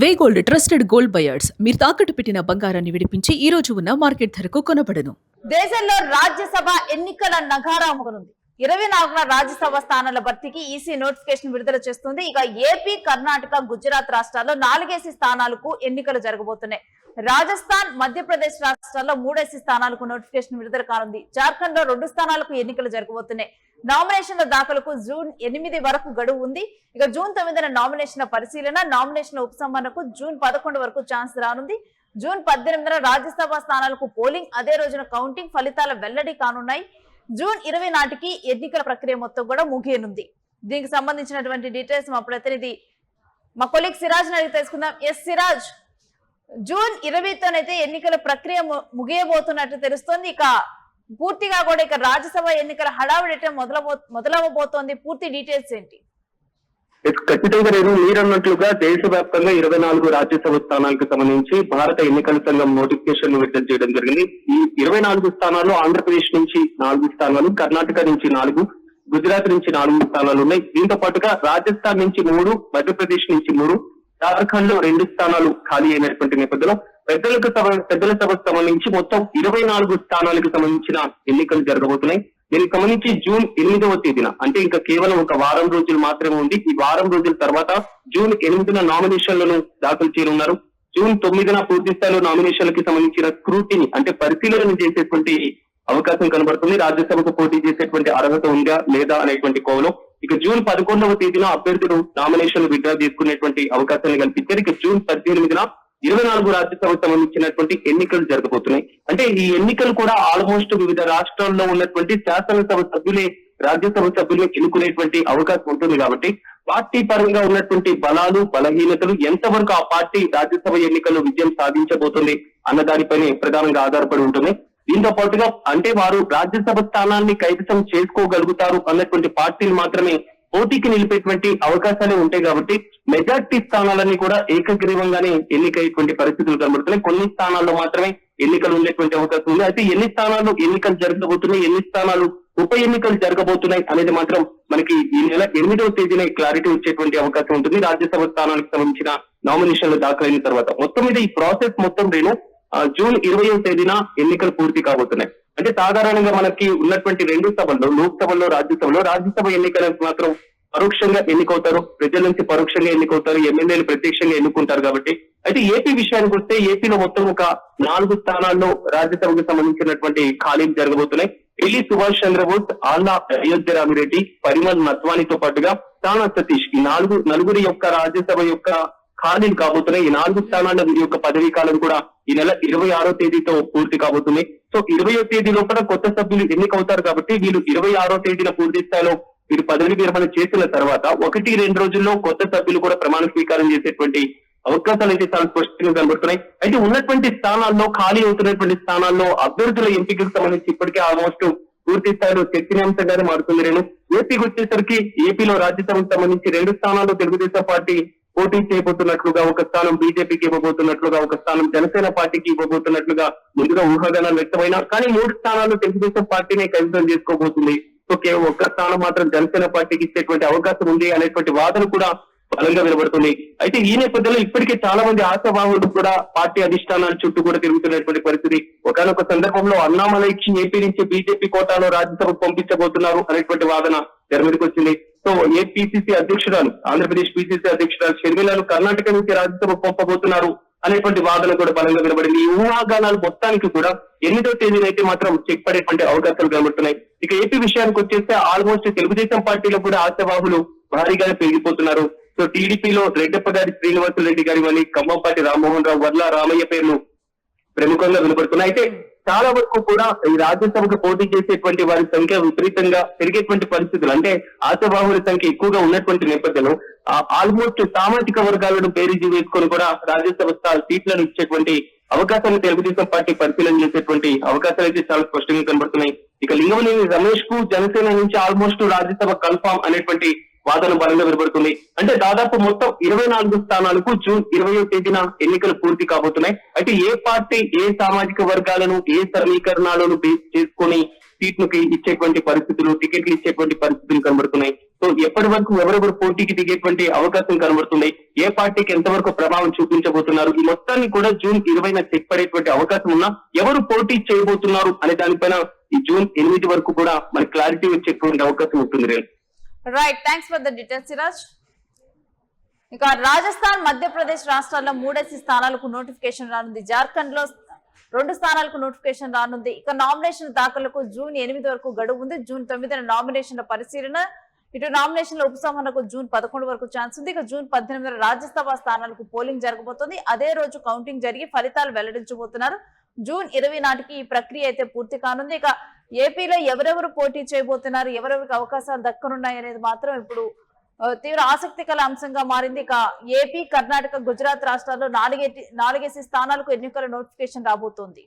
వే gold trusted gold buyers మీరు తాకట్టు పెట్టిన బంగారాన్ని విడిపించి ఈ రోజు ఉన్న మార్కెట్ ధరకు కొనబడను. దేశంలో రాజ్యసభ ఎన్నికల నగారా మోగనుంది. 24న రాజ్యసభ స్థానాల భర్తీకి ఈసీ నోటిఫికేషన్ విడుదల చేస్తుంది. ఇక ఏపీ, కర్ణాటక, గుజరాత్ రాష్ట్రాల్లో 4 స్థానాలకు ఎన్నికలు జరగబోతున్నాయి. రాజస్థాన్, మధ్యప్రదేశ్ రాష్ట్రాల్లో 3 స్థానాలకు నోటిఫికేషన్ విడుదల కానుంది. జార్ఖండ్ లో 2 స్థానాలకు ఎన్నికలు జరగబోతున్నాయి. నామినేషన్ల దాఖలకు జూన్ 8 వరకు గడువు ఉంది. ఇక జూన్ 9న నామినేషన్ల పరిశీలన, నామినేషన్ల ఉపసంహరణకు జూన్ 11 వరకు ఛాన్స్ రానుంది. జూన్ 18న రాజ్యసభ స్థానాలకు పోలింగ్, అదే రోజున కౌంటింగ్, ఫలితాల వెల్లడి కానున్నాయి. జూన్ 20 నాటికి ఎన్నికల ప్రక్రియ మొత్తం కూడా ముగియనుంది. దీనికి సంబంధించినటువంటి డీటెయిల్స్ మా ప్రతినిధి మా కొలీగ్ సిరాజ్ అడిగి తెలుసుకుందాం. ఎస్ సిరాజ్, జూన్ 20తోనైతే ఎన్నికల ప్రక్రియ ముగియబోతున్నట్టు తెలుస్తోంది. ఇక పూర్తిగా కూడా ఇక రాజ్యసభ ఎన్నికల హడావిడి మొదలవబోతోంది. పూర్తి డీటెయిల్స్ ఏంటి? ఖచ్చితంగా మీరన్నట్లుగా దేశవ్యాప్తంగా 24 రాజ్యసభ స్థానాలకు సంబంధించి భారత ఎన్నికల సంఘం నోటిఫికేషన్ విడుదల చేయడం జరిగింది. ఈ 24 స్థానాల్లో ఆంధ్రప్రదేశ్ నుంచి 4 స్థానాలు, కర్ణాటక నుంచి 4, గుజరాత్ నుంచి 4 స్థానాలు ఉన్నాయి. దీంతో పాటుగా రాజస్థాన్ నుంచి 3, మధ్యప్రదేశ్ నుంచి 3, జార్ఖండ్ లో 2 స్థానాలు ఖాళీ అయినటువంటి నేపథ్యంలో పెద్దల సభకు సంబంధించి మొత్తం 24 స్థానాలకు సంబంధించిన ఎన్నికలు జరగబోతున్నాయి. దీనికి సంబంధించి జూన్ 8వ తేదీన, అంటే ఇంకా కేవలం ఒక వారం రోజులు మాత్రమే ఉంది. ఈ వారం రోజుల తర్వాత జూన్ 8న నామినేషన్లను దాఖలు చేయనున్నారు. జూన్ 9న పూర్తి స్థాయిలో నామినేషన్లకు సంబంధించిన స్క్రూటిని, అంటే పరిశీలన చేసేటువంటి అవకాశం కనబడుతుంది. రాజ్యసభకు పోటీ చేసేటువంటి అర్హత ఉందా లేదా అనేటువంటి కోవలో ఇక జూన్ 11వ తేదీన అభ్యర్థులు నామినేషన్ విత్డ్రా చేసుకునేటువంటి అవకాశాన్ని కల్పించారు. ఇక జూన్ 18న 24 రాజ్యసభకు సంబంధించినటువంటి ఎన్నికలు జరగబోతున్నాయి. అంటే ఈ ఎన్నికలు కూడా ఆల్మోస్ట్ వివిధ రాష్ట్రాల్లో ఉన్నటువంటి శాసనసభ సభ్యులే రాజ్యసభ సభ్యులు ఎన్నుకునేటువంటి అవకాశం ఉంటుంది. కాబట్టి పార్టీ పరంగా ఉన్నటువంటి బలాలు, బలహీనతలు, ఎంతవరకు ఆ పార్టీ రాజ్యసభ ఎన్నికల్లో విజయం సాధించబోతుంది అన్న దానిపైనే ప్రధానంగా ఆధారపడి ఉంటుంది. దీంతో పాటుగా అంటే వారు రాజ్యసభ స్థానాన్ని కైవసం చేసుకోగలుగుతారు అన్నటువంటి పార్టీలు మాత్రమే పోటీకి నిలిపేటువంటి అవకాశాలే ఉంటాయి. కాబట్టి మెజార్టీ స్థానాలన్నీ కూడా ఏకగ్రీవంగానే ఎన్నికయ్యేటువంటి పరిస్థితులు కనబడుతున్నాయి. కొన్ని స్థానాల్లో మాత్రమే ఎన్నికలు ఉండేటువంటి అవకాశం ఉంది. అయితే ఎన్ని స్థానాల్లో ఎన్నికలు జరగబోతున్నాయి, ఎన్ని స్థానాలు ఉప ఎన్నికలు జరగబోతున్నాయి అనేది మాత్రం మనకి ఈ నెల 8వ తేదీన క్లారిటీ వచ్చేటువంటి అవకాశం ఉంటుంది. రాజ్యసభ స్థానానికి సంబంధించిన నామినేషన్లు దాఖలైన తర్వాత మొత్తం మీద ఈ ప్రాసెస్ మొత్తం జూన్ 20వ తేదీన ఎన్నికలు పూర్తి కాబోతున్నాయి. అంటే సాధారణంగా మనకి ఉన్నటువంటి 2 సభల్లో, లోక్సభలో, రాజ్యసభ ఎన్నికలకు మాత్రం పరోక్షంగా ఎన్నికవుతారు, ప్రజల నుంచి పరోక్షంగా ఎన్నికవుతారు, ఎమ్మెల్యేలు ప్రత్యక్షంగా ఎన్నుకుంటారు. కాబట్టి అయితే ఏపీ విషయానికి వస్తే ఏపీలో మొత్తం ఒక 4 స్థానాల్లో రాజ్యసభకు సంబంధించినటువంటి ఖాళీలు జరగబోతున్నాయి. ఎల్లి సుభాష్ చంద్రబోస్, ఆల్లా అయోధ్య రామిరెడ్డి, పరిమల్ నత్వానితో పాటుగా తానా సతీష్, ఈ నలుగురి యొక్క రాజ్యసభ యొక్క ఖాళీలు కాబోతున్నాయి. ఈ 4 స్థానాల యొక్క పదవీ కాలం కూడా ఈ నెల 26వ తేదీతో పూర్తి కాబోతుంది. సో 20వ తేదీ లోపల కొత్త సభ్యులు ఎన్నికవుతారు. కాబట్టి వీళ్ళు 26వ తేదీన పూర్తి స్థాయిలో వీరు పదవి విరమణ చేసిన తర్వాత 1-2 రోజుల్లో కొత్త సభ్యులు కూడా ప్రమాణ స్వీకారం చేసేటువంటి అవకాశాలు అయితే చాలా స్పష్టంగా కనబడుతున్నాయి. అయితే ఉన్నటువంటి స్థానాల్లో, ఖాళీ అవుతున్నటువంటి స్థానాల్లో అభ్యర్థుల ఎంపికకు సంబంధించి ఇప్పటికే ఆల్మోస్ట్ పూర్తి స్థాయిలో చర్చనీయాంశంగానే మారుతుంది. ఏపీకి వచ్చేసరికి ఏపీలో రాజ్యసభకు సంబంధించి 2 స్థానాల్లో తెలుగుదేశం పార్టీ పోటీ చేయబోతున్నట్లుగా, ఒక స్థానం బీజేపీకి ఇవ్వబోతున్నట్లుగా, ఒక స్థానం జనసేన పార్టీకి ఇవ్వబోతున్నట్లుగా ముందుగా ఊహాగానాలు వ్యక్తమైనా, కానీ 3 స్థానాల్లో తెలుగుదేశం పార్టీనే కైవసం చేసుకోబోతుంది. ఓకే, ఒక్క స్థానం మాత్రం జనసేన పార్టీకి ఇచ్చేటువంటి అవకాశం ఉంది అనేటువంటి వాదన కూడా బలంగా వినబడుతుంది. అయితే ఈ నేపథ్యంలో ఇప్పటికే చాలా మంది ఆశావాహులు కూడా పార్టీ అధిష్టానాల చుట్టూ కూడా తిరుగుతున్నటువంటి పరిస్థితి. ఒకనొక సందర్భంలో అన్నామలైకి ఏపీ నుంచి బీజేపీ కోటాలో రాజ్యసభకు పంపించబోతున్నారు అనేటువంటి వాదన తెర మీదకి వచ్చింది. సో ఏపీసీసీ అధ్యక్షురాలు, ఆంధ్రప్రదేశ్ పిసిసి అధ్యక్షురాలు షర్మిలను కర్ణాటక నుంచి రాజ్యసభకు పంపబోతున్నారు అనేటువంటి వాదన కూడా బలంగా వినబడింది. ఈ ఊహాగానాలు మొత్తానికి కూడా 8వ తేదీన అయితే మాత్రం చెక్ పడేటువంటి అవకాశాలు కనబడుతున్నాయి. ఇక ఏపీ విషయానికి వచ్చేస్తే ఆల్మోస్ట్ తెలుగుదేశం పార్టీలో కూడా ఆశావాహులు భారీగానే పెరిగిపోతున్నారు. సో టీడీపీలో రెడ్డప్పగారి శ్రీనివాసరెడ్డి గారి మళ్ళీ ఖమ్మంపాటి రామ్మోహన్ రావు, వర్ల రామయ్య పేర్లు ప్రముఖంగా వినపడుతున్నాయి. అయితే చాలా వరకు కూడా ఈ రాజ్యసభకు పోటీ చేసేటువంటి వారి సంఖ్య విపరీతంగా పెరిగేటువంటి పరిస్థితులు, అంటే ఆశావాహుల సంఖ్య ఎక్కువగా ఉన్నటువంటి నేపథ్యంలో ఆల్మోస్ట్ సామాజిక వర్గాలను బేరీజు వేసుకొని కూడా రాజ్యసభ సీట్లను ఇచ్చేటువంటి అవకాశాన్ని తెలుగుదేశం పార్టీ పరిశీలన చేసేటువంటి అవకాశాలు అయితే చాలా స్పష్టంగా కనబడుతున్నాయి. ఇక లింగమనేని రమేష్ కు జనసేన నుంచి ఆల్మోస్ట్ రాజ్యసభ కన్ఫామ్ అనేటువంటి వాదన బలంగా వినబడుతుంది. అంటే దాదాపు మొత్తం 24 స్థానాలకు జూన్ 20వ తేదీన ఎన్నికలు పూర్తి కాబోతున్నాయి. అయితే ఏ పార్టీ ఏ సామాజిక వర్గాలను, ఏ సమీకరణాలను బేస్ చేసుకొని సీట్లకి ఇచ్చేటువంటి పరిస్థితులు, టికెట్లు ఇచ్చేటువంటి పరిస్థితులు కనబడుతున్నాయి. సో ఎప్పటి వరకు ఎవరెవరు పోటీకి దిగేటువంటి అవకాశం కనబడుతుంది, ఏ పార్టీకి ఎంతవరకు ప్రభావం చూపించబోతున్నారు, ఈ మొత్తాన్ని కూడా జూన్ 20న చెక్ పడేటువంటి అవకాశం ఉన్నా ఎవరు పోటీ చేయబోతున్నారు అనే దానిపైన ఈ జూన్ 8 వరకు కూడా మనకి క్లారిటీ వచ్చేటువంటి అవకాశం ఉంటుంది Renu. Right, thanks for the details Siraj. ఇక రాజస్థాన్, మధ్యప్రదేశ్ రాష్ట్రాల్లో 3 స్థానాలకు నోటిఫికేషన్ రానుంది. జార్ఖండ్ లో 2 స్థానాలకు నోటిఫికేషన్ రానుంది. ఇక నామినేషన్ దాఖలకు జూన్ 8 వరకు గడువు ఉంది. జూన్ 9న నామినేషన్ల పరిశీలన, ఇటు నామినేషన్ల ఉపసంహరణకు జూన్ 11 వరకు ఛాన్స్ ఉంది. ఇక జూన్ 18న రాజ్యసభ స్థానాలకు పోలింగ్ జరగబోతోంది. అదే రోజు కౌంటింగ్ జరిగి ఫలితాలు వెల్లడించబోతున్నారు. జూన్ 20 నాటికి ఈ ప్రక్రియ అయితే పూర్తి కానుంది. ఇక ఏపీలో ఎవరెవరు పోటీ చేయబోతున్నారు, ఎవరెవరికి అవకాశాలు దక్కనున్నాయి అనేది మాత్రం ఇప్పుడు తీవ్ర ఆసక్తికర అంశంగా మారింది. ఇక ఏపీ, కర్ణాటక, గుజరాత్ రాష్ట్రాల్లో 4 స్థానాలకు ఎన్నికల నోటిఫికేషన్ రాబోతోంది.